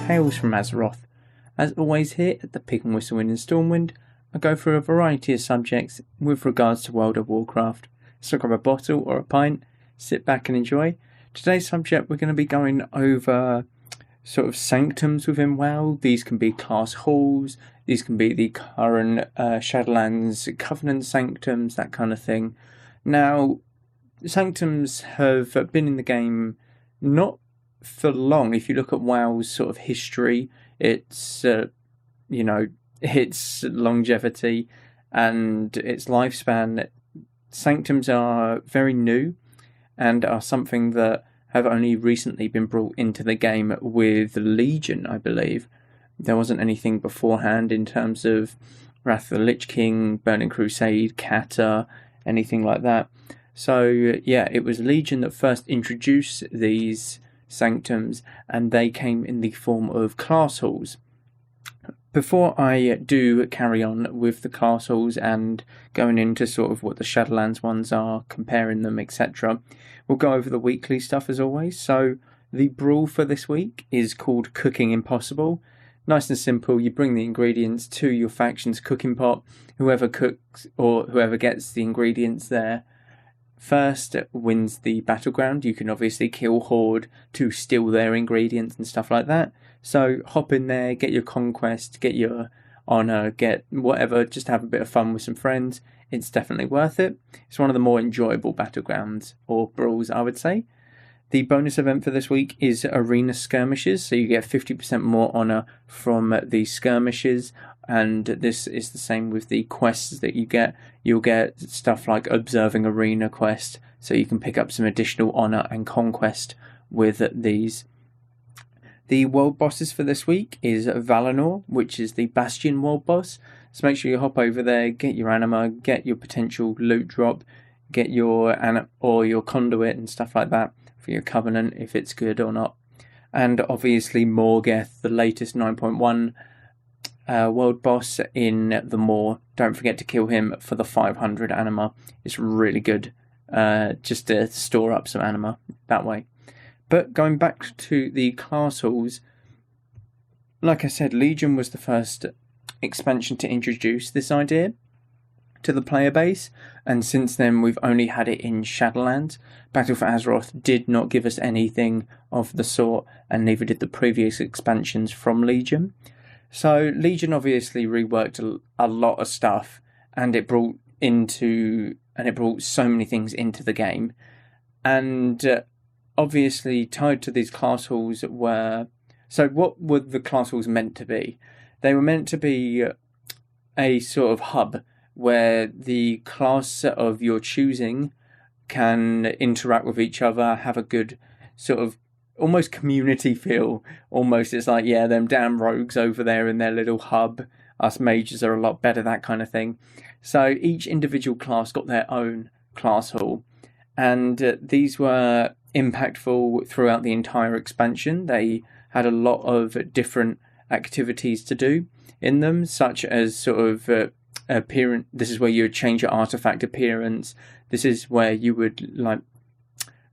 Tales from Azeroth. As always here at the Pig and Whistle Inn in Stormwind, I go through a variety of subjects with regards to World of Warcraft. So grab a bottle or a pint, sit back and enjoy. Today's subject, we're going to be going over sort of sanctums within WoW. These can be class halls, these can be the current Shadowlands Covenant sanctums, that kind of thing. Now, sanctums have been in the game not for long. If you look at WoW's sort of history, its its longevity and its lifespan, sanctums are very new and are something that have only recently been brought into the game with Legion, I believe. There wasn't anything beforehand in terms of Wrath of the Lich King, Burning Crusade, Kata, anything like that. So yeah, it was Legion that first introduced these sanctums, and they came in the form of class halls. Before I do carry on with the class halls and going into sort of what the Shadowlands ones are, comparing them, etc., we'll go over the weekly stuff as always. So the brawl for this week is called Cooking Impossible. Nice and simple. You bring the ingredients to your faction's cooking pot. Whoever cooks or whoever gets the ingredients there first wins the battleground. You can obviously kill Horde to steal their ingredients and stuff like that. So hop in there, get your conquest, get your honor, get whatever, just have a bit of fun with some friends. It's definitely worth it. It's one of the more enjoyable battlegrounds or brawls, I would say. The bonus event for this week is Arena Skirmishes, so you get 50% more honor from the skirmishes, and this is the same with the quests that you get. You'll get stuff like Observing Arena quest, so you can pick up some additional honor and conquest with these. The world bosses for this week is Valinor, which is the Bastion world boss, so make sure you hop over there, get your anima, get your potential loot drop, get your your conduit and stuff like that for your Covenant, if it's good or not. And obviously Morgeth, the latest 9.1 world boss in the Maw. Don't forget to kill him for the 500 anima. It's really good just to store up some anima that way. But going back to the class halls, like I said, Legion was the first expansion to introduce this idea to the player base, and since then we've only had it in Shadowlands. Battle for Azeroth did not give us anything of the sort, and neither did the previous expansions from Legion. So Legion obviously reworked a lot of stuff, and it brought so many things into the game. And obviously tied to these class halls were... So what were the class halls meant to be? They were meant to be a sort of hub where the class of your choosing can interact with each other, have a good sort of almost community feel. Almost it's like, yeah, them damn rogues over there in their little hub, us mages are a lot better, that kind of thing. So each individual class got their own class hall, and these were impactful throughout the entire expansion. They had a lot of different activities to do in them, such as sort of appearance. This is where you would change your artifact appearance. This is where you would like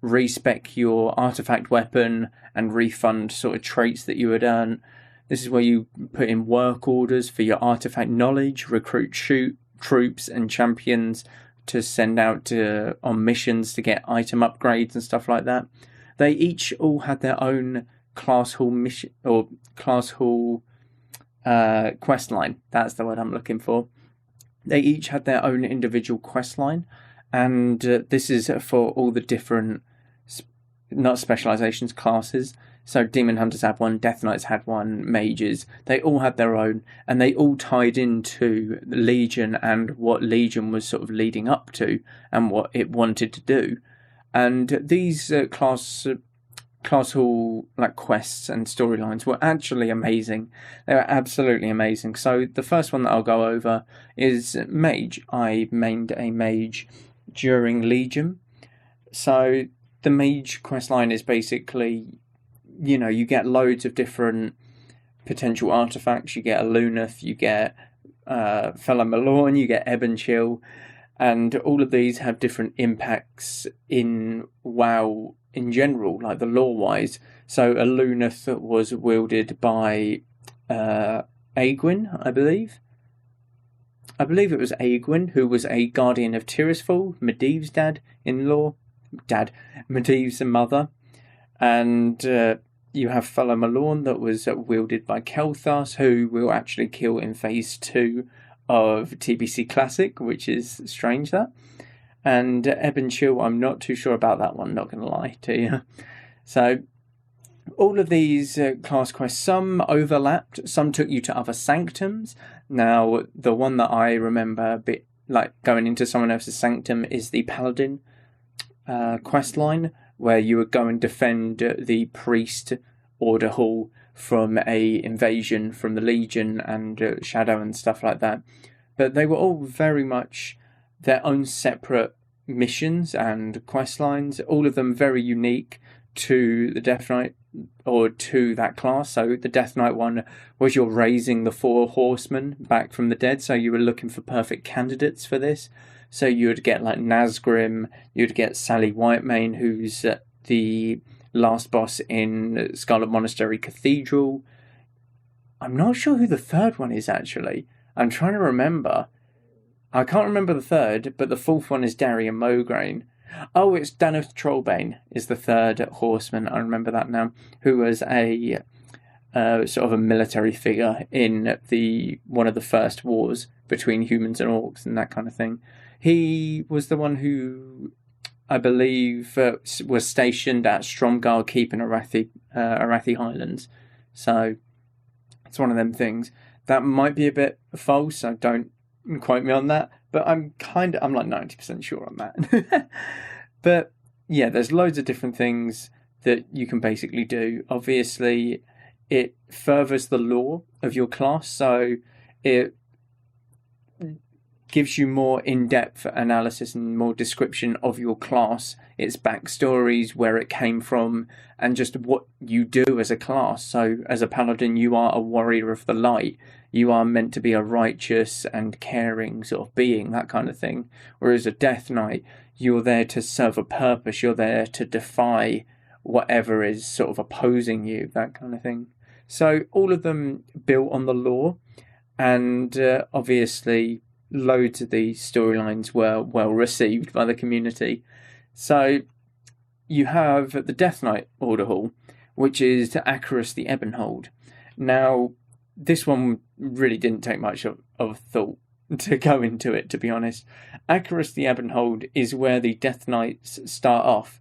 respec your artifact weapon and refund sort of traits that you would earn. This is where you put in work orders for your artifact knowledge, recruit troops and champions to send out on missions to get item upgrades and stuff like that. They each all had their own class hall mission or class hall quest line. That's the word I'm looking for. They each had their own individual quest line, and this is for all the different not specializations, classes. So Demon Hunters had one, Death Knights had one, Mages. They all had their own, and they all tied into Legion and what Legion was sort of leading up to and what it wanted to do. And these class hall quests and storylines were actually amazing. They were absolutely amazing. So the first one that I'll go over is Mage. I mained a Mage during Legion. So the Mage questline is basically, you get loads of different potential artifacts. You get a Luneth, you get Fellow Malorn, you get Ebb and Chill, and all of these have different impacts in WoW in general, like the lore-wise. So a Luneth was wielded by Aegwyn, I believe. I believe it was Aegwyn, who was a guardian of Tirisfal, Medivh's dad in lore. Medivh's mother. And you have Fellow Malorn that was wielded by Kel'Thas, who will actually kill in Phase 2 of TBC Classic, which is strange that. And Ebb and Chill, I'm not too sure about that one, not going to lie to you. So all of these class quests, some overlapped, some took you to other Sanctums. Now, the one that I remember a bit like going into someone else's Sanctum is the Paladin quest line, where you would go and defend the Priest Order Hall from a invasion from the Legion and Shadow and stuff like that. But they were all very much their own separate missions and quest lines, all of them very unique to the Death Knight or to that class. So the Death Knight one was you're raising the 4 horsemen back from the dead, so you were looking for perfect candidates for this. So you would get like Nazgrim, you'd get Sally Whitemane, who's the last boss in Scarlet Monastery Cathedral. I'm not sure who the third one is actually. I'm trying to remember. I can't remember the third, but the fourth one is Darian Mograine. Oh, it's Danoth Trollbane is the third horseman. I remember that now. Who was a sort of a military figure in one of the first wars between humans and orcs and that kind of thing. He was the one who, I believe, was stationed at Stromgarde Keep in Arathi Highlands. So it's one of them things. That might be a bit false, so don't quote me on that, but I'm like 90% sure on that. But yeah, there's loads of different things that you can basically do. Obviously, it furthers the lore of your class, so it gives you more in-depth analysis and more description of your class, its backstories, where it came from, and just what you do as a class. So as a paladin, you are a warrior of the light. You are meant to be a righteous and caring sort of being, that kind of thing. Whereas a Death Knight, you're there to serve a purpose. You're there to defy whatever is sort of opposing you, that kind of thing. So all of them built on the lore, and obviously loads of these storylines were well received by the community. So you have the Death Knight Order Hall, which is to Acheris the Ebonhold. Now, this one really didn't take much of thought to go into it, to be honest. Acheris the Ebonhold is where the Death Knights start off.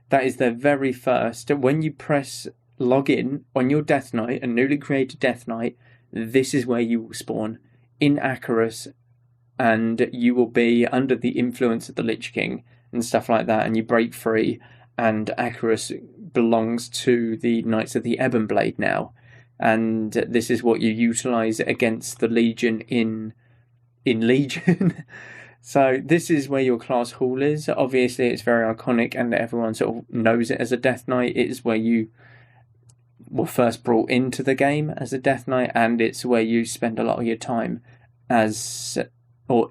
That is their very first. When you press login on your Death Knight, a newly created Death Knight, this is where you will spawn, in Acheris, and you will be under the influence of the Lich King and stuff like that, and you break free, and Acheris belongs to the Knights of the Ebon Blade now, and this is what you utilise against the Legion in Legion. So this is where your class hall is. Obviously it's very iconic and everyone sort of knows it as a Death Knight. It is where you were first brought into the game as a Death Knight, and it's where you spend a lot of your time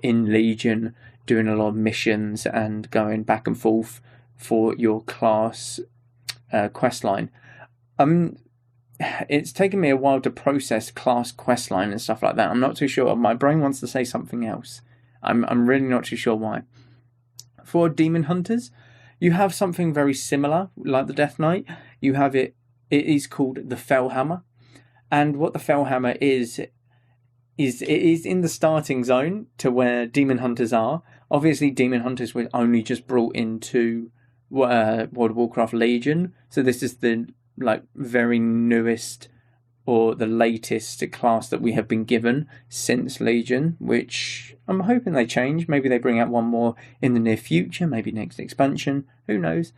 in Legion, doing a lot of missions and going back and forth for your class questline. It's taken me a while to process class questline and stuff like that. I'm not too sure. My brain wants to say something else. I'm really not too sure why. For Demon Hunters, you have something very similar, like the Death Knight. You have it is called the Fellhammer. And what the Fellhammer is it is in the starting zone to where Demon Hunters are. Obviously, Demon Hunters were only just brought into World of Warcraft Legion. So this is the very newest or the latest class that we have been given since Legion, which I'm hoping they change. Maybe they bring out one more in the near future, maybe next expansion, who knows.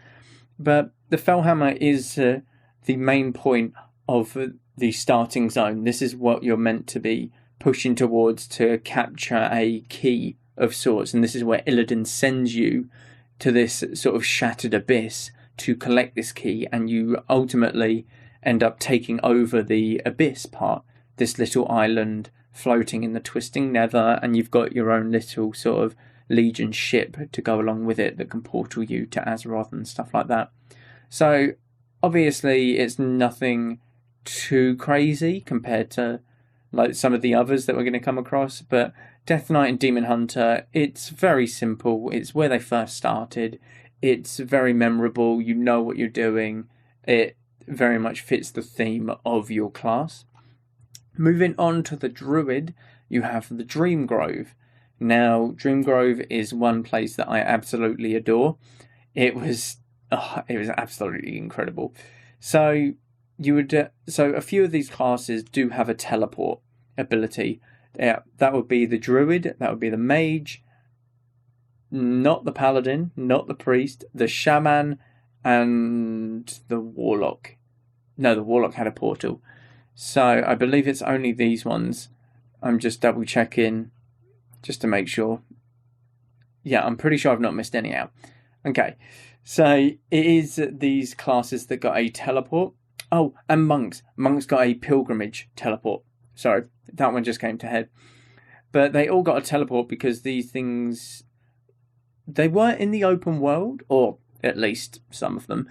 But the Fellhammer is the main point of the starting zone. This is what you're meant to be pushing towards to capture a key of sorts, and this is where Illidan sends you to this sort of shattered abyss to collect this key, and you ultimately end up taking over the abyss part, this little island floating in the twisting nether, and you've got your own little sort of Legion ship to go along with it that can portal you to Azeroth and stuff like that. So obviously it's nothing too crazy compared to some of the others that we're going to come across, but Death Knight and Demon Hunter, it's very simple. It's where they first started. It's very memorable. You know what you're doing. It very much fits the theme of your class. Moving on to the Druid, you have the Dream Grove. Now, Dream Grove is one place that I absolutely adore. It was absolutely incredible. So a few of these classes do have a teleport ability. Yeah, that would be the Druid, that would be the Mage, not the Paladin, not the Priest, the Shaman, and the Warlock. No, the Warlock had a portal. So I believe it's only these ones. I'm just double checking just to make sure. Yeah, I'm pretty sure I've not missed any out. Okay, so it is these classes that got a teleport. Oh, and Monks. Monks got a pilgrimage teleport. Sorry, that one just came to head. But they all got a teleport because these things, they weren't in the open world, or at least some of them.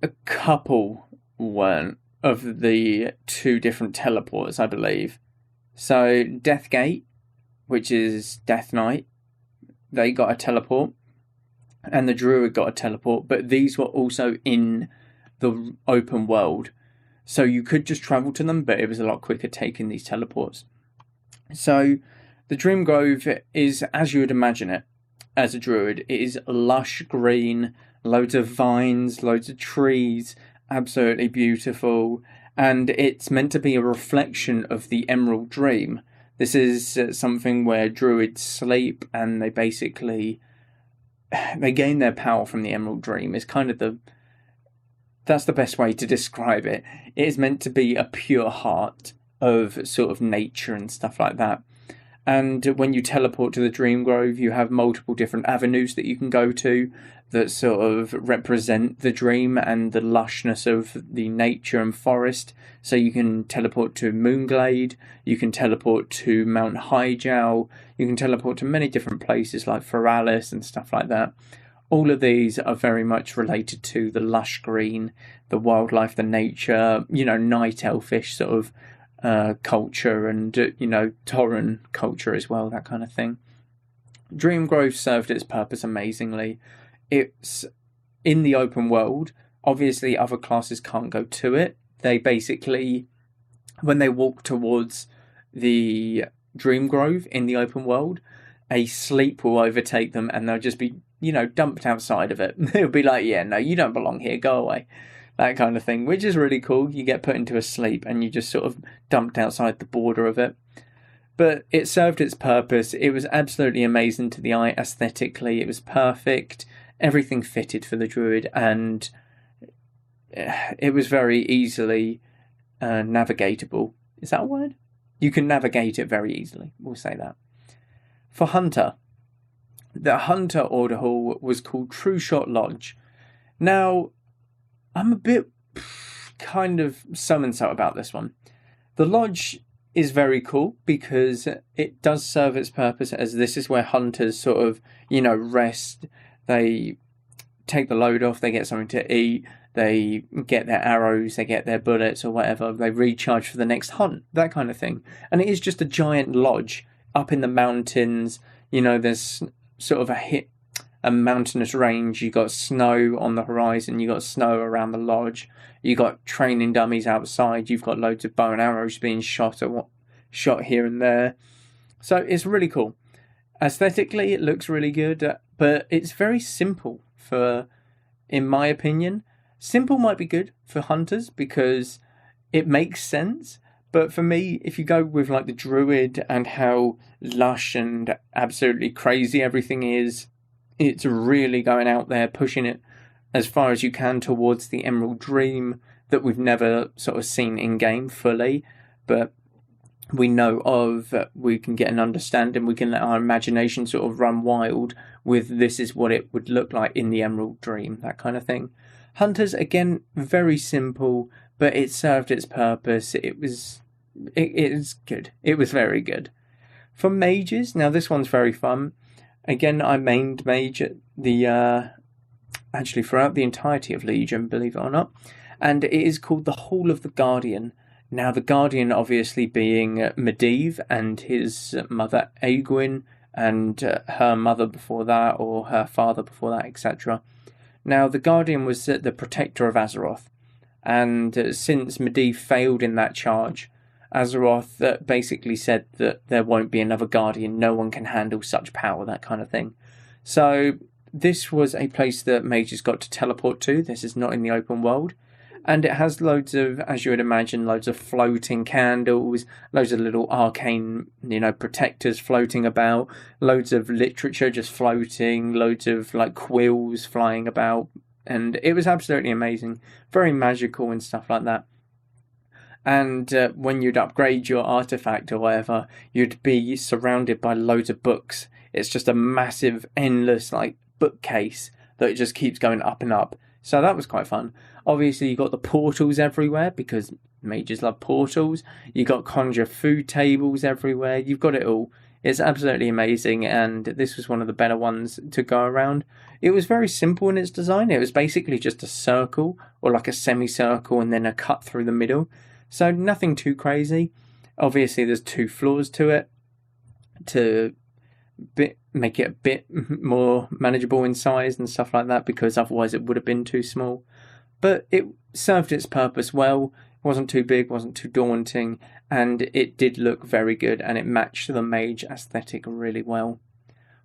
A couple weren't of the two different teleports, I believe. So Deathgate, which is Death Knight, they got a teleport. And the Druid got a teleport, but these were also in the open world. So you could just travel to them, but it was a lot quicker taking these teleports. So the Dream Grove is, as you would imagine it, as a Druid, it is lush green, loads of vines, loads of trees, absolutely beautiful. And it's meant to be a reflection of the Emerald Dream. This is something where Druids sleep and they basically, they gain their power from the Emerald Dream. It's kind of that's the best way to describe it. It is meant to be a pure heart of sort of nature and stuff like that. And when you teleport to the Dream Grove, you have multiple different avenues that you can go to that sort of represent the dream and the lushness of the nature and forest. So you can teleport to Moonglade, you can teleport to Mount Hyjal, you can teleport to many different places like Feralis and stuff like that. All of these are very much related to the lush green, the wildlife, the nature, night elfish sort of culture and, Tauren culture as well, that kind of thing. Dream Grove served its purpose amazingly. It's in the open world. Obviously, other classes can't go to it. They basically, when they walk towards the Dream Grove in the open world, a sleep will overtake them and they'll just be, dumped outside of it. They'll be like, yeah, no, you don't belong here, go away. That kind of thing, which is really cool. You get put into a sleep and you just sort of dumped outside the border of it. But it served its purpose. It was absolutely amazing to the eye aesthetically. It was perfect. Everything fitted for the Druid and it was very easily navigatable. Is that a word? You can navigate it very easily. We'll say that. For Hunter, the Hunter Order Hall was called True Shot Lodge. Now, I'm a bit kind of so and so about this one. The lodge is very cool because it does serve its purpose as this is where hunters sort of, rest. They take the load off, they get something to eat, they get their arrows, they get their bullets or whatever, they recharge for the next hunt, that kind of thing. And it is just a giant lodge up in the mountains. There's sort of a mountainous range. You got snow on the horizon, you got snow around the lodge, you got training dummies outside, you've got loads of bow and arrows being shot here and there. So it's really cool. Aesthetically, it looks really good, but it's very simple in my opinion. Simple might be good for hunters because it makes sense. But for me, if you go with like the druid and how lush and absolutely crazy everything is, it's really going out there, pushing it as far as you can towards the Emerald Dream that we've never sort of seen in game fully. But we know of, we can get an understanding, we can let our imagination sort of run wild with this is what it would look like in the Emerald Dream, that kind of thing. Hunters, again, very simple, but it served its purpose. It was good. It was very good. For mages, now this one's very fun. Again, I mained mage at actually throughout the entirety of Legion, believe it or not. And it is called the Hall of the Guardian. Now, the Guardian obviously being Medivh and his mother Aegwyn and her mother before that, or her father before that, etc. Now, the Guardian was the protector of Azeroth. And since Medivh failed in that charge, Azeroth basically said that there won't be another Guardian, no one can handle such power, that kind of thing. So this was a place that mages got to teleport to. This is not in the open world. And it has loads of, as you would imagine, loads of floating candles, loads of little arcane, protectors floating about, loads of literature just floating, loads of like quills flying about. And it was absolutely amazing. Very magical and stuff like that. And when you'd upgrade your artifact or whatever, you'd be surrounded by loads of books. It's just a massive, endless like bookcase that just keeps going up and up. So that was quite fun. Obviously, you got the portals everywhere because mages love portals. You got conjure food tables everywhere. You've got it all. It's absolutely amazing, and this was one of the better ones to go around. It was very simple in its design. It was basically just a circle or like a semicircle and then a cut through the middle. So nothing too crazy. Obviously, there's 2 floors to it to make it a bit more manageable in size and stuff like that, because otherwise it would have been too small. But it served its purpose well. It wasn't too big, wasn't too daunting, and it did look very good, and it matched the mage aesthetic really well.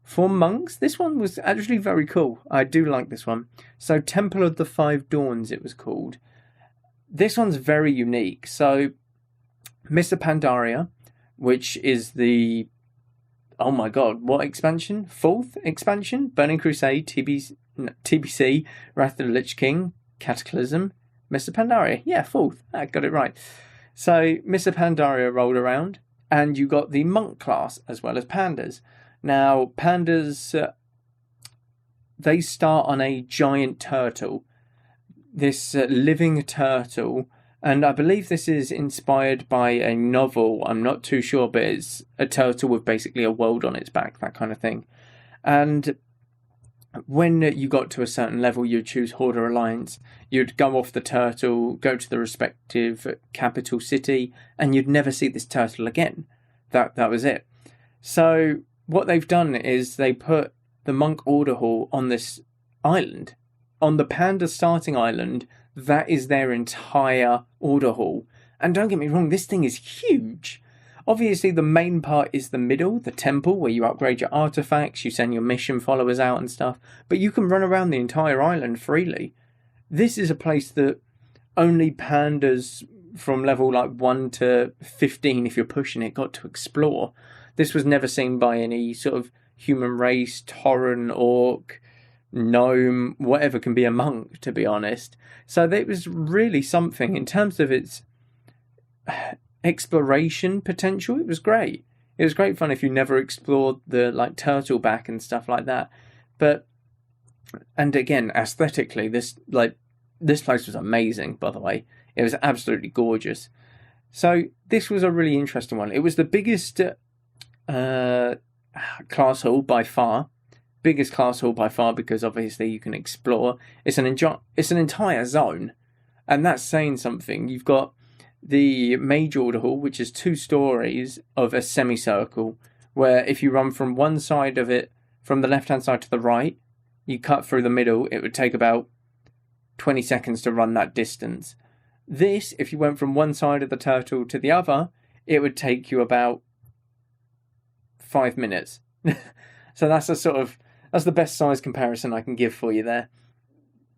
For monks, this one was actually very cool. I do like this one. So Temple of the Five Dawns, it was called. This one's very unique. So Mr. Pandaria, which is the, oh my god, what expansion? 4th expansion? Burning Crusade, TBC, Wrath of the Lich King, Cataclysm, Mr. Pandaria. Yeah, 4th. I got it right. So Mr. Pandaria rolled around, and you got the monk class as well as pandas. Now, pandas, they start on a giant turtle. This living turtle, and I believe this is inspired by a novel. I'm not too sure, but it's a turtle with basically a world on its back, that kind of thing. And when you got to a certain level, you'd choose Horde or Alliance. You'd go off the turtle, go to the respective capital city, and you'd never see this turtle again. That was it. So what they've done is they put the Monk Order Hall on this island. On the Panda starting island, that is their entire Order Hall. And don't get me wrong, this thing is huge. Obviously, the main part is the middle, the temple, where you upgrade your artifacts, you send your mission followers out and stuff, but you can run around the entire island freely. This is a place that only pandas from level like 1 to 15, if you're pushing it, got to explore. This was never seen by any sort of human race, Tauren, Orc, gnome, whatever can be a monk, to be honest. So it was really something in terms of its exploration potential. It was great. It was great fun if you never explored the like turtle back and stuff like that. But, and again, aesthetically, this place was amazing, by the way. It was absolutely gorgeous. So this was a really interesting one. It was the biggest class hall by far. Biggest class hall by far, because obviously you can explore. It's an entire zone, and that's saying something. You've got the Mage Order Hall, which is 2 stories of a semicircle, where if you run from one side of it, from the left-hand side to the right, you cut through the middle, it would take about 20 seconds to run that distance. This, if you went from one side of the turtle to the other, it would take you about 5 minutes. So that's the best size comparison I can give for you there.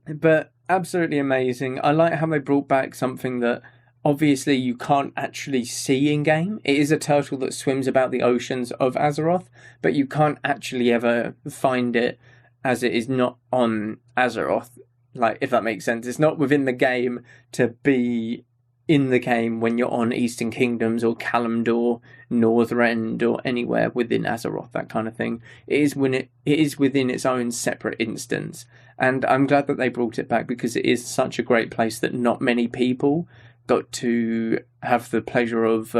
But absolutely amazing. I like how they brought back something that obviously you can't actually see in game. It is a turtle that swims about the oceans of Azeroth, but you can't actually ever find it as it is not on Azeroth. Like, if that makes sense. It's not within the game to be in the game when you're on Eastern Kingdoms or Kalimdor, Northrend, or anywhere within Azeroth, that kind of thing. It is within its own separate instance. And I'm glad that they brought it back, because it is such a great place that not many people got to have the pleasure of,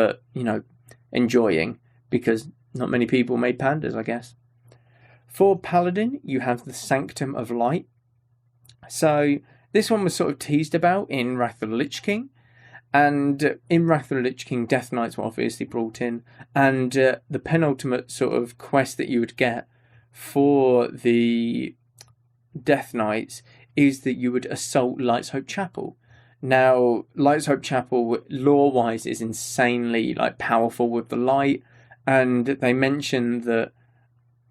enjoying, because not many people made pandas, I guess. For Paladin, you have the Sanctum of Light. So this one was sort of teased about in Wrath of the Lich King. And in Wrath of the Lich King, Death Knights were obviously brought in. And the penultimate sort of quest that you would get for the Death Knights is that you would assault Light's Hope Chapel. Now, Light's Hope Chapel, lore-wise, is insanely powerful with the light. And they mention that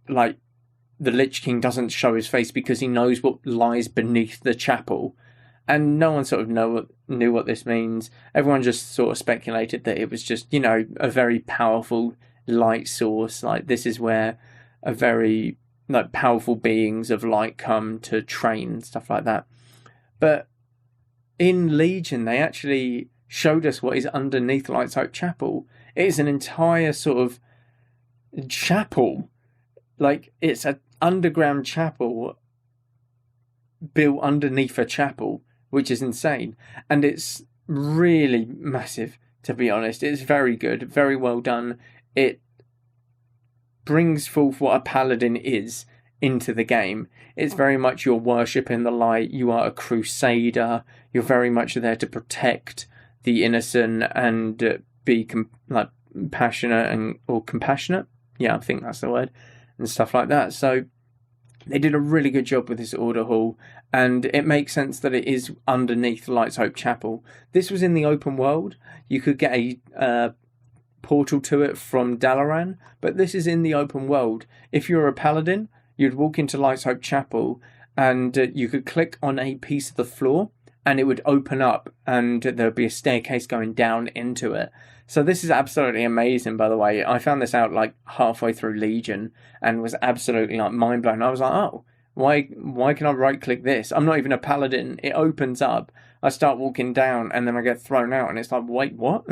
the Lich King doesn't show his face because he knows what lies beneath the chapel. And no one sort of knew what this means. Everyone just sort of speculated that it was just, a very powerful light source. This is where a very powerful beings of light come to train and stuff like that. But in Legion, they actually showed us what is underneath Light's Hope Chapel. It is an entire sort of chapel. It's an underground chapel built underneath a chapel, which is insane. And it's really massive, to be honest. It's very good, very well done. It brings forth what a paladin is into the game. It's very much you're worshipping the light, you are a crusader, you're very much there to protect the innocent and be passionate or compassionate. Yeah, I think that's the word. And stuff like that. So they did a really good job with this order hall, and it makes sense that it is underneath Light's Hope Chapel. This was in the open world. You could get a portal to it from Dalaran, but this is in the open world. If you're a paladin, you'd walk into Light's Hope Chapel, and you could click on a piece of the floor, and it would open up, and there'd be a staircase going down into it. So this is absolutely amazing, by the way. I found this out halfway through Legion and was absolutely mind blown. I was like, oh, why can I right click this? I'm not even a paladin. It opens up. I start walking down and then I get thrown out and it's like, wait, what?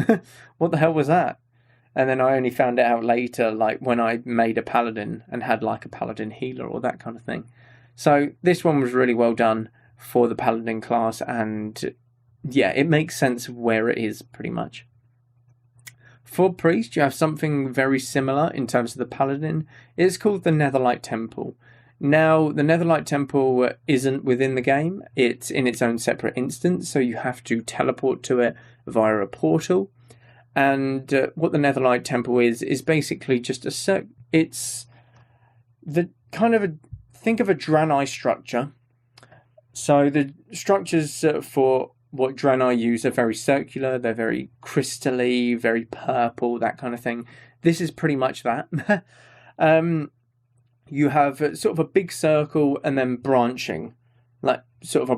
What the hell was that? And then I only found it out later, when I made a paladin and had a paladin healer or that kind of thing. So this one was really well done for the paladin class, and yeah, it makes sense of where it is pretty much. For Priest, you have something very similar in terms of the Paladin. It's called the Netherlight Temple. Now, the Netherlight Temple isn't within the game. It's in its own separate instance, so you have to teleport to it via a portal. And what the Netherlight Temple is basically just it's the think of a Draenei structure. So the structures for what Draenei use are very circular, they're very crystally, very purple, that kind of thing. This is pretty much that. You have sort of a big circle and then branching,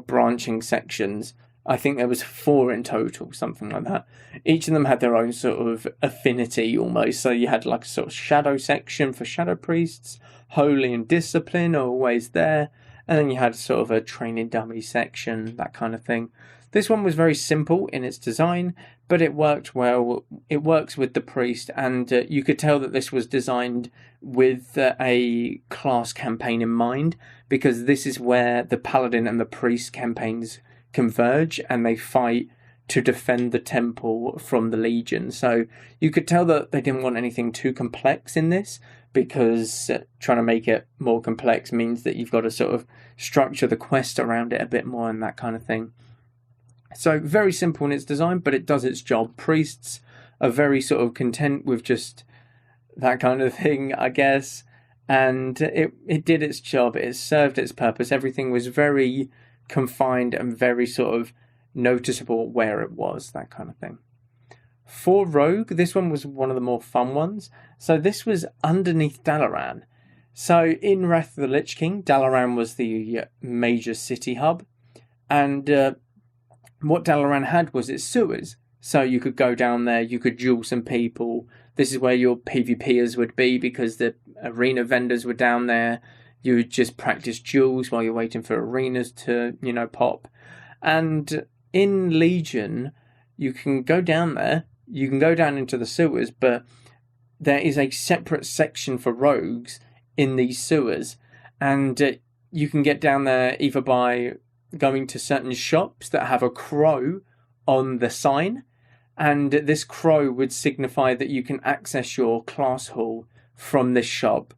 branching sections. I think there was 4 in total, something like that. Each of them had their own sort of affinity almost. So you had a sort of shadow section for shadow priests, holy and discipline are always there. And then you had sort of a training dummy section, that kind of thing. This one was very simple in its design, but it worked well. It works with the priest, and you could tell that this was designed with a class campaign in mind, because this is where the paladin and the priest campaigns converge, and they fight to defend the temple from the Legion. So you could tell that they didn't want anything too complex in this, because trying to make it more complex means that you've got to sort of structure the quest around it a bit more and that kind of thing. So very simple in its design, but it does its job. Priests are very sort of content with just that kind of thing, I guess. And it did its job. It served its purpose. Everything was very confined and very sort of noticeable where it was, that kind of thing. For Rogue, this one was one of the more fun ones. So this was underneath Dalaran. So in Wrath of the Lich King, Dalaran was the major city hub, and what Dalaran had was its sewers. So you could go down there, you could duel some people. This is where your PvPers would be, because the arena vendors were down there. You would just practice duels while you're waiting for arenas to, pop. And in Legion, you can go down there, you can go down into the sewers, but there is a separate section for rogues in these sewers. And you can get down there either by going to certain shops that have a crow on the sign, and this crow would signify that you can access your class hall from this shop,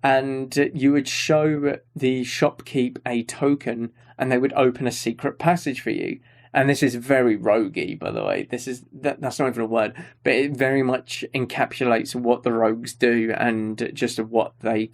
and you would show the shopkeep a token and they would open a secret passage for you. And this is very roguey, by the way. That's not even a word, but it very much encapsulates what the rogues do and just what they're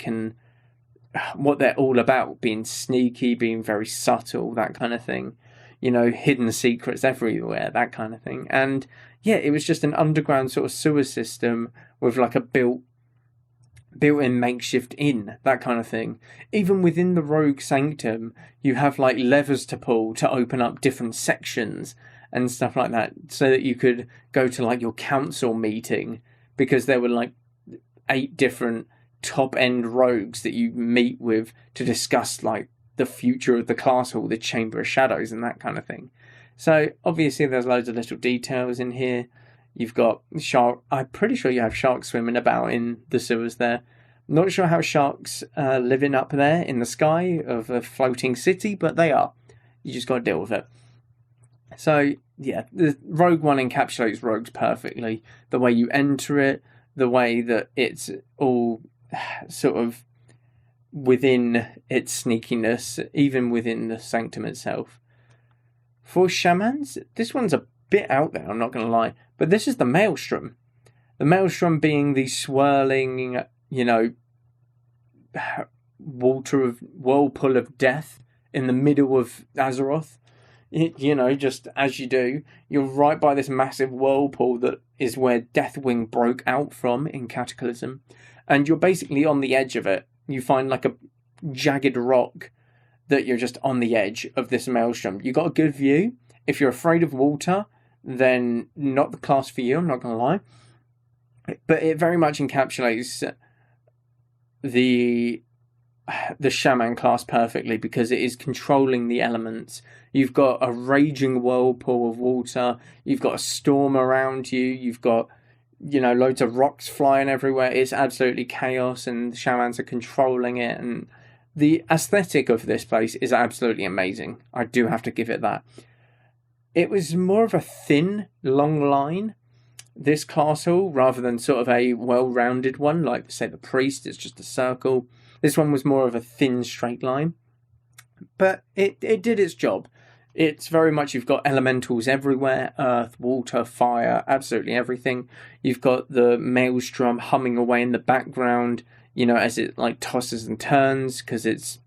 all about, being sneaky, being very subtle, that kind of thing. Hidden secrets everywhere, that kind of thing. And yeah, it was just an underground sort of sewer system with like a built-in makeshift inn, that kind of thing. Even within the rogue sanctum, you have like levers to pull to open up different sections and stuff like that, so that you could go to like your council meeting, because there were like 8 different top-end rogues that you meet with to discuss like the future of the class hall, the Chamber of Shadows, and that kind of thing. So obviously there's loads of little details in here. You've got shark. I'm pretty sure you have sharks swimming about in the sewers there. Not sure how sharks are living up there in the sky of a floating city, but they are. You just got to deal with it. So yeah, the Rogue One encapsulates rogues perfectly. The way you enter it, the way that it's all sort of within its sneakiness, even within the sanctum itself. For shamans, this one's a bit out there, I'm not going to lie, but this is the Maelstrom. The Maelstrom being the swirling, whirlpool of death in the middle of Azeroth. Just as you do, you're right by this massive whirlpool that is where Deathwing broke out from in Cataclysm, and you're basically on the edge of it. You find like a jagged rock that you're just on the edge of this Maelstrom. You got a good view. If you're afraid of water, then not the class for you, I'm not going to lie. But it very much encapsulates the shaman class perfectly, because it is controlling the elements. You've got a raging whirlpool of water. You've got a storm around you. You've got loads of rocks flying everywhere. It's absolutely chaos, and the shamans are controlling it. And the aesthetic of this place is absolutely amazing. I do have to give it that. It was more of a thin, long line, this castle, rather than sort of a well-rounded one, like, say, the priest. It's just a circle. This one was more of a thin, straight line. But it did its job. It's very much, you've got elementals everywhere, earth, water, fire, absolutely everything. You've got the Maelstrom humming away in the background, as it like tosses and turns, because it's,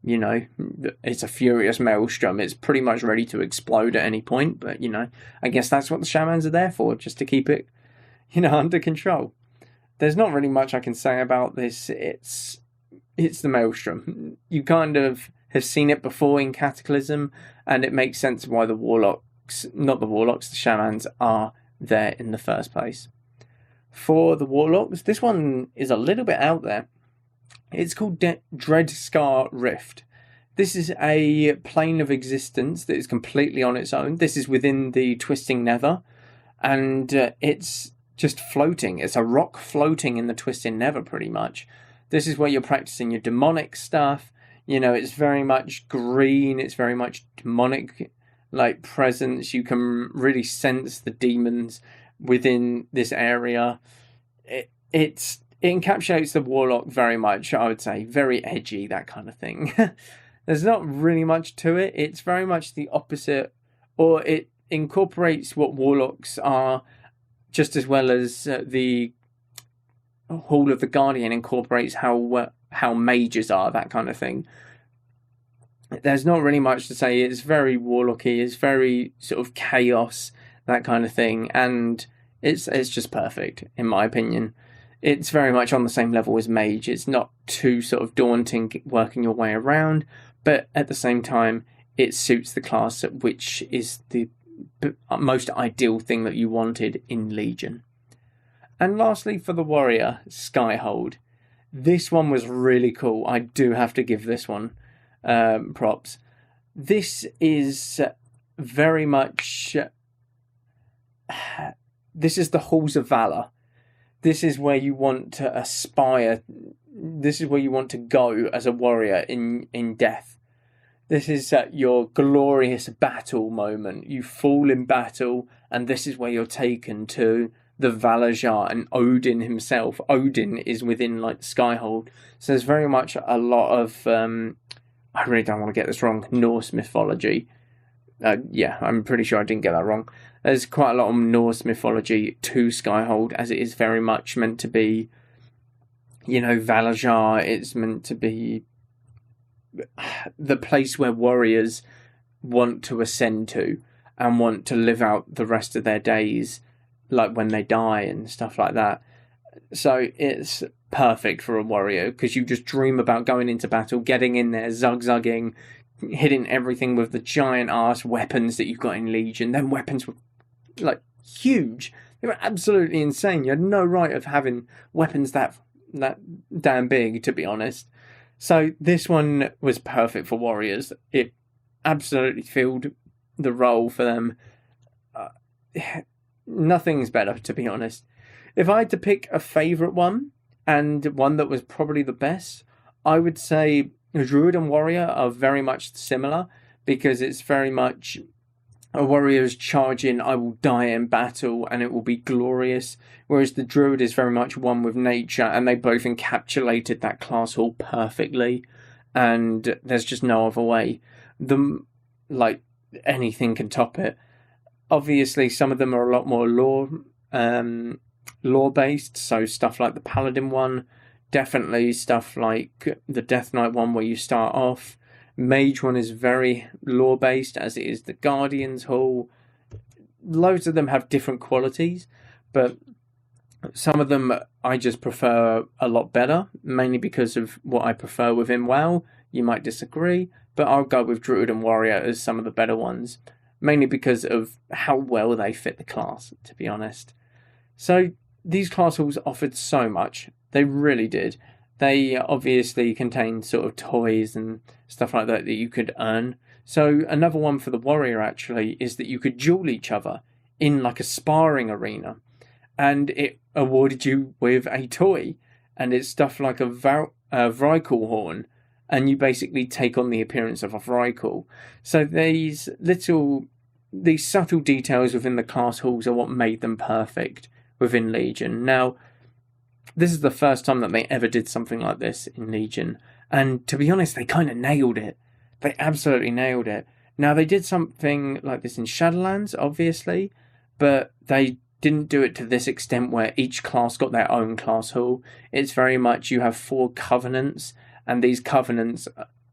it's a furious Maelstrom. It's pretty much ready to explode at any point, but, I guess that's what the shamans are there for, just to keep it, under control. There's not really much I can say about this. It's the Maelstrom. You kind of have seen it before in Cataclysm, and it makes sense why the shamans are there in the first place. For the warlocks, this one is a little bit out there. It's called Dreadscar Rift. This is a plane of existence that is completely on its own. This is within the Twisting Nether, and it's just floating. It's a rock floating in the Twisting Nether, pretty much. This is where you're practicing your demonic stuff. It's very much green. It's very much demonic, like, presence. You can really sense the demons within this area. It encapsulates the warlock very much, I would say. Very edgy, that kind of thing. There's not really much to it. It's very much the opposite, or it incorporates what warlocks are just as well as the Hall of the Guardian incorporates how mages are, that kind of thing. There's not really much to say. It's very warlocky. It's very sort of chaos, that kind of thing, and it's just perfect in my opinion. It's very much on the same level as Mage. It's not too sort of daunting working your way around, but at the same time, it suits the class, which is the most ideal thing that you wanted in Legion. And lastly, for the Warrior, Skyhold. This one was really cool. I do have to give this one props. This is very much... This is the Halls of Valor. This is where you want to aspire. This is where you want to go as a warrior in death. This is your glorious battle moment. You fall in battle, and this is where you're taken to the Valajar and Odin himself. Odin is within like Skyhold. So there's very much a lot of, I really don't want to get this wrong, Norse mythology. Yeah, I'm pretty sure I didn't get that wrong. There's quite a lot of Norse mythology to Skyhold, as it is very much meant to be, Valajar. It's meant to be the place where warriors want to ascend to and want to live out the rest of their days, like when they die and stuff like that. So it's perfect for a warrior, because you just dream about going into battle, getting in there, zugzugging, hitting everything with the giant ass weapons that you've got in Legion. Them weapons were like huge. They were absolutely insane. You had no right of having weapons that damn big, to be honest. So this one was perfect for warriors. It absolutely filled the role for them. Nothing's better, to be honest. If I had to pick a favourite one, and one that was probably the best, I would say Druid and Warrior are very much similar, because it's very much a warrior's charge in, I will die in battle and it will be glorious, whereas the Druid is very much one with nature, and they both encapsulated that class hall perfectly, and there's just no other way. Anything can top it. Obviously, some of them are a lot more lore-based, so stuff like the Paladin one, definitely stuff like the Death Knight one where you start off. Mage one is very lore-based, as it is the Guardian's Hall. Loads of them have different qualities, but some of them I just prefer a lot better, mainly because of what I prefer within WoW. You might disagree, but I'll go with Druid and Warrior as some of the better ones, mainly because of how well they fit the class, to be honest. So these class halls offered so much. They really did. They obviously contained sort of toys and stuff like that you could earn. So another one for the Warrior, actually, is that you could duel each other in like a sparring arena. And it awarded you with a toy. And it's stuff like a Vrykul horn. And you basically take on the appearance of a Vrykul. So these subtle details within the class halls are what made them perfect within Legion. Now, this is the first time that they ever did something like this in Legion. And to be honest, they kind of nailed it. They absolutely nailed it. Now, they did something like this in Shadowlands, obviously, but they didn't do it to this extent where each class got their own class hall. It's very much you have 4 covenants, and these covenants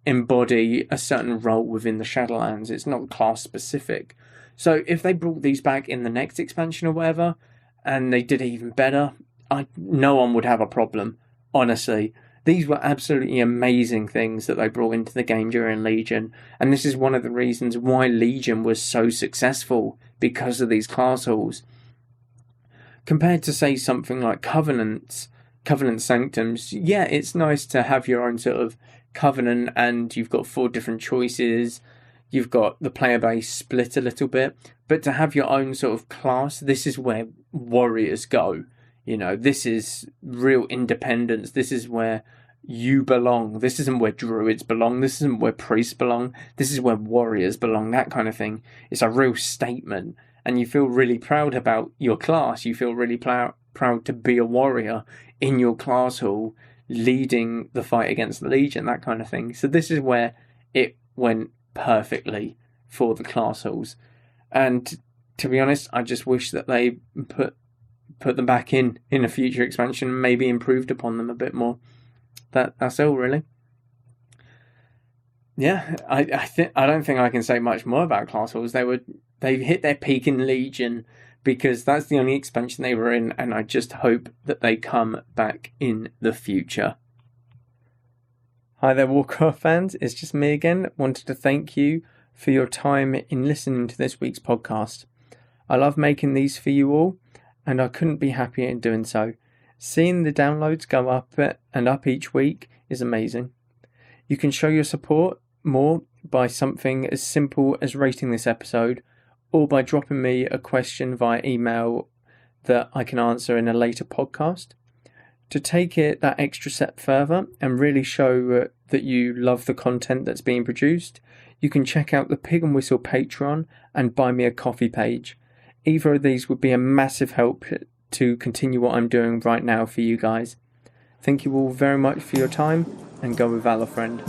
embody a certain role within the Shadowlands. It's not class specific. So if they brought these back in the next expansion or whatever, and they did it even better, no one would have a problem, honestly. These were absolutely amazing things that they brought into the game during Legion, and this is one of the reasons why Legion was so successful, because of these class halls. Compared to, say, something like Covenant Sanctums, yeah, it's nice to have your own sort of Covenant, and you've got 4 different choices, you've got the player base split a little bit, but to have your own sort of class, this is where warriors go. This is real independence. This is where you belong. This isn't where druids belong. This isn't where priests belong. This is where warriors belong, that kind of thing. It's a real statement. And you feel really proud about your class. You feel really proud to be a warrior in your class hall, leading the fight against the Legion, that kind of thing. So this is where it went perfectly for the class halls. And to be honest, I just wish that they put them back in a future expansion and maybe improved upon them a bit more. That's all, really. Yeah, I don't think I can say much more about class halls. They hit their peak in Legion, because that's the only expansion they were in, and I just hope that they come back in the future. Hi there, Warcraft fans. It's just me again. Wanted to thank you for your time in listening to this week's podcast. I love making these for you all, and I couldn't be happier in doing so. Seeing the downloads go up and up each week is amazing. You can show your support more by something as simple as rating this episode, or by dropping me a question via email that I can answer in a later podcast. To take it that extra step further and really show that you love the content that's being produced, you can check out the Pig and Whistle Patreon and Buy Me a Coffee page. Either of these would be a massive help to continue what I'm doing right now for you guys. Thank you all very much for your time, and go with Valor, friend.